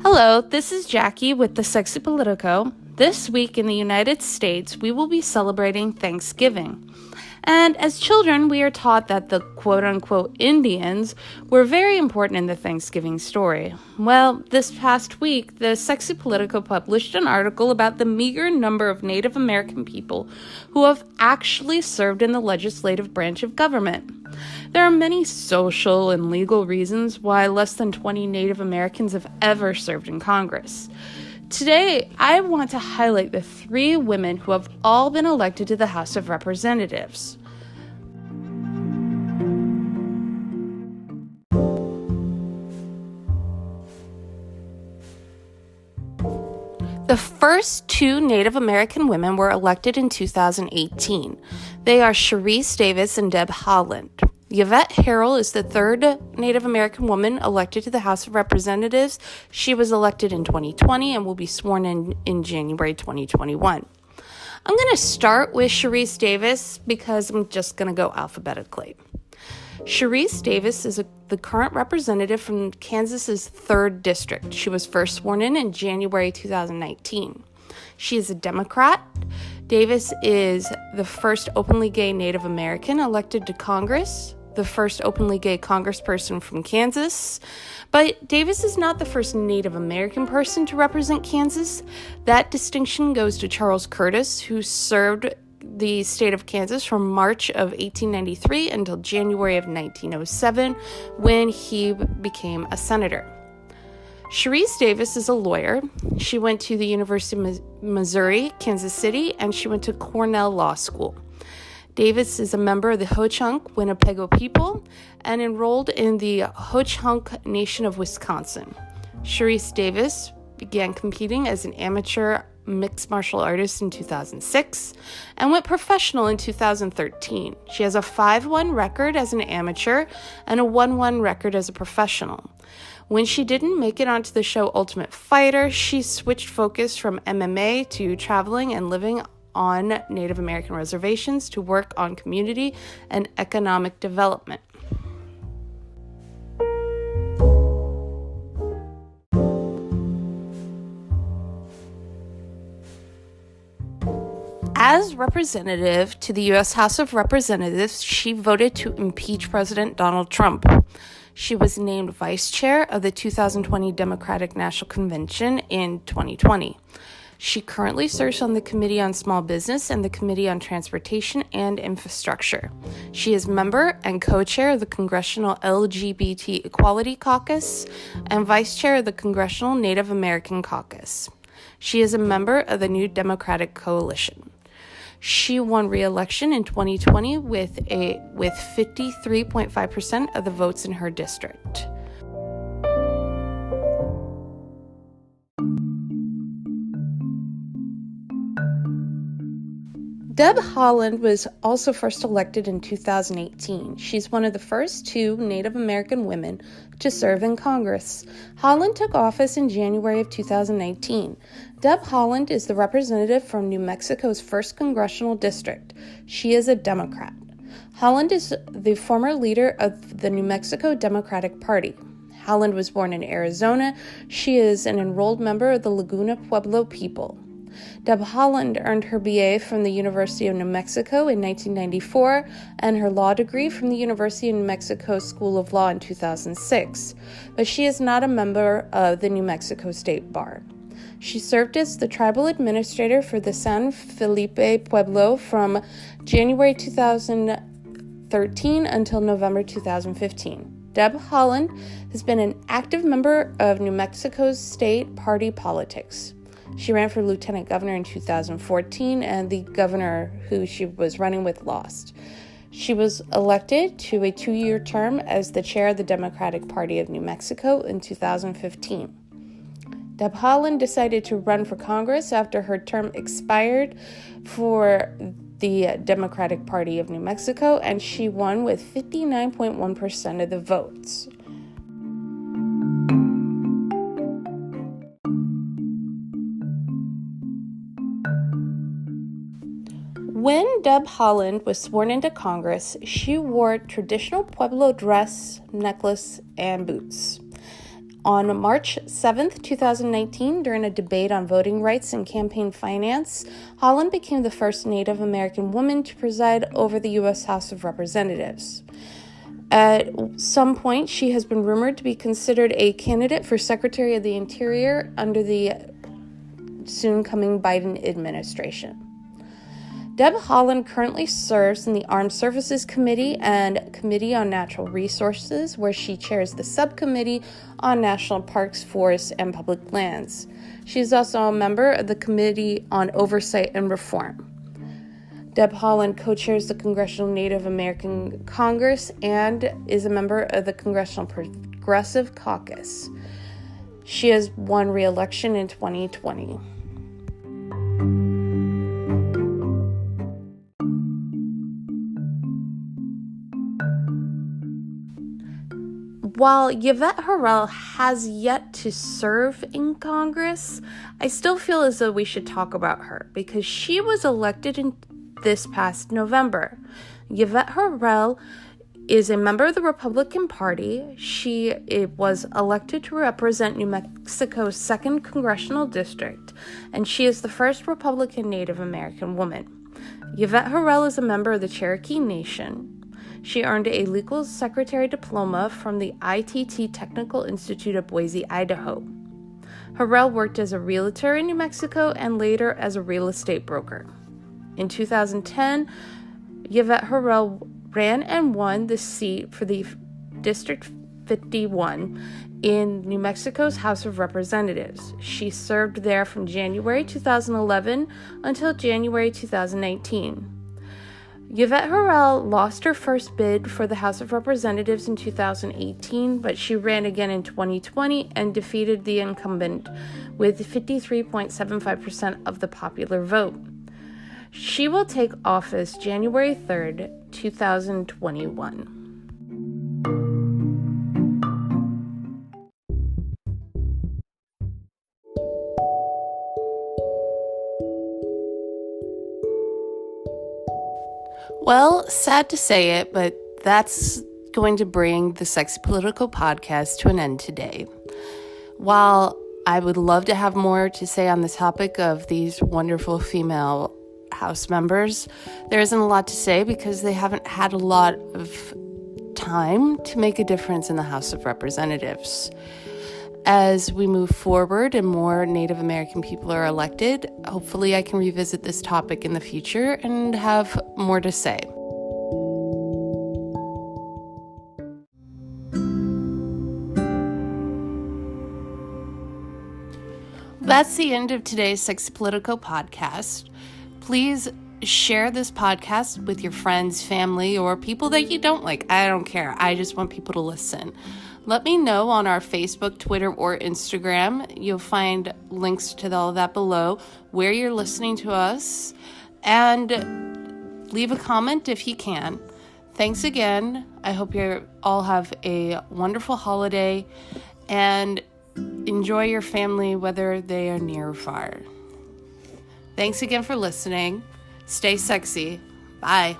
Hello, this is Jackie with the Sexy Politico. This week in the United States, we will be celebrating Thanksgiving. And as children, we are taught that the quote-unquote Indians were very important in the Thanksgiving story. Well, this past week, the Sexy Politico published an article about the meager number of Native American people who have actually served in the legislative branch of government. There are many social and legal reasons why less than 20 Native Americans have ever served in Congress. Today, I want to highlight the 3 women who have all been elected to the House of Representatives. The first 2 Native American women were elected in 2018. They are Sharice Davis and Deb Haaland. Yvette Harrell is the 3rd Native American woman elected to the House of Representatives. She was elected in 2020 and will be sworn in January 2021. I'm going to start with Sharice Davis because I'm just going to go alphabetically. Sharice Davis is the current representative from Kansas's 3rd District. She was first sworn in January 2019. She is a Democrat. Davis is the first openly gay Native American elected to Congress, the first openly gay congressperson from Kansas. But Davis is not the first Native American person to represent Kansas. That distinction goes to Charles Curtis, who served the state of Kansas from March of 1893 until January of 1907, when he became a senator. Sharice Davis is a lawyer. She went to the University of Missouri, Kansas City, and she went to Cornell Law School. Davis is a member of the Ho-Chunk Winnebago people and enrolled in the Ho-Chunk Nation of Wisconsin. Sharice Davis began competing as an amateur mixed martial artist in 2006 and went professional in 2013. She has a 5-1 record as an amateur and a 1-1 record as a professional. When she didn't make it onto the show Ultimate Fighter, she switched focus from MMA to traveling and living on Native American reservations to work on community and economic development. As representative to the U.S. House of Representatives, she voted to impeach President Donald Trump. She was named vice chair of the 2020 Democratic National Convention in 2020. She currently serves on the Committee on Small Business and the Committee on Transportation and Infrastructure. She is member and co-chair of the Congressional LGBT Equality Caucus and vice chair of the Congressional Native American Caucus. She is a member of the New Democratic Coalition. She won re-election in 2020 with 53.5% of the votes in her district. Deb Haaland was also first elected in 2018. She's one of the first 2 Native American women to serve in Congress. Haaland took office in January of 2019. Deb Haaland is the representative from New Mexico's 1st Congressional District. She is a Democrat. Haaland is the former leader of the New Mexico Democratic Party. Haaland was born in Arizona. She is an enrolled member of the Laguna Pueblo people. Deb Haaland earned her BA from the University of New Mexico in 1994 and her law degree from the University of New Mexico School of Law in 2006, but she is not a member of the New Mexico State Bar. She served as the tribal administrator for the San Felipe Pueblo from January 2013 until November 2015. Deb Haaland has been an active member of New Mexico's state party politics. She ran for lieutenant governor in 2014, and the governor who she was running with lost. She was elected to a 2-year term as the chair of the Democratic Party of New Mexico in 2015. Deb Haaland decided to run for Congress after her term expired for the Democratic Party of New Mexico, and she won with 59.1% of the votes. When Deb Haaland was sworn into Congress, she wore traditional Pueblo dress, necklace, and boots. On March 7th, 2019, during a debate on voting rights and campaign finance, Haaland became the first Native American woman to preside over the U.S. House of Representatives. At some point, she has been rumored to be considered a candidate for Secretary of the Interior under the soon-coming Biden administration. Deb Haaland currently serves in the Armed Services Committee and Committee on Natural Resources, where she chairs the Subcommittee on National Parks, Forests, and Public Lands. She is also a member of the Committee on Oversight and Reform. Deb Haaland co-chairs the Congressional Native American Congress and is a member of the Congressional Progressive Caucus. She has won re-election in 2020. While Yvette Herrell has yet to serve in Congress, I still feel as though we should talk about her because she was elected in this past November. Yvette Herrell is a member of the Republican Party. She was elected to represent New Mexico's 2nd Congressional District, and she is the first Republican Native American woman. Yvette Herrell is a member of the Cherokee Nation. She earned a legal secretary diploma from the ITT Technical Institute of Boise, Idaho. Herrell worked as a realtor in New Mexico and later as a real estate broker. In 2010, Yvette Herrell ran and won the seat for the District 51 in New Mexico's House of Representatives. She served there from January 2011 until January 2019. Yvette Herrell lost her first bid for the House of Representatives in 2018, but she ran again in 2020 and defeated the incumbent with 53.75% of the popular vote. She will take office January 3rd, 2021. Well, sad to say it, but that's going to bring the Sexy Politico Podcast to an end today. While I would love to have more to say on the topic of these wonderful female House members, there isn't a lot to say because they haven't had a lot of time to make a difference in the House of Representatives. As we move forward and more Native American people are elected, hopefully I can revisit this topic in the future and have more to say. That's the end of today's Sexy Politico Podcast. Please share this podcast with your friends, family, or people that you don't like. I don't care. I just want people to listen. Let me know on our Facebook, Twitter, or Instagram. You'll find links to all of that below, where you're listening to us, and leave a comment if you can. Thanks again. I hope you all have a wonderful holiday, and enjoy your family, whether they are near or far. Thanks again for listening. Stay sexy. Bye.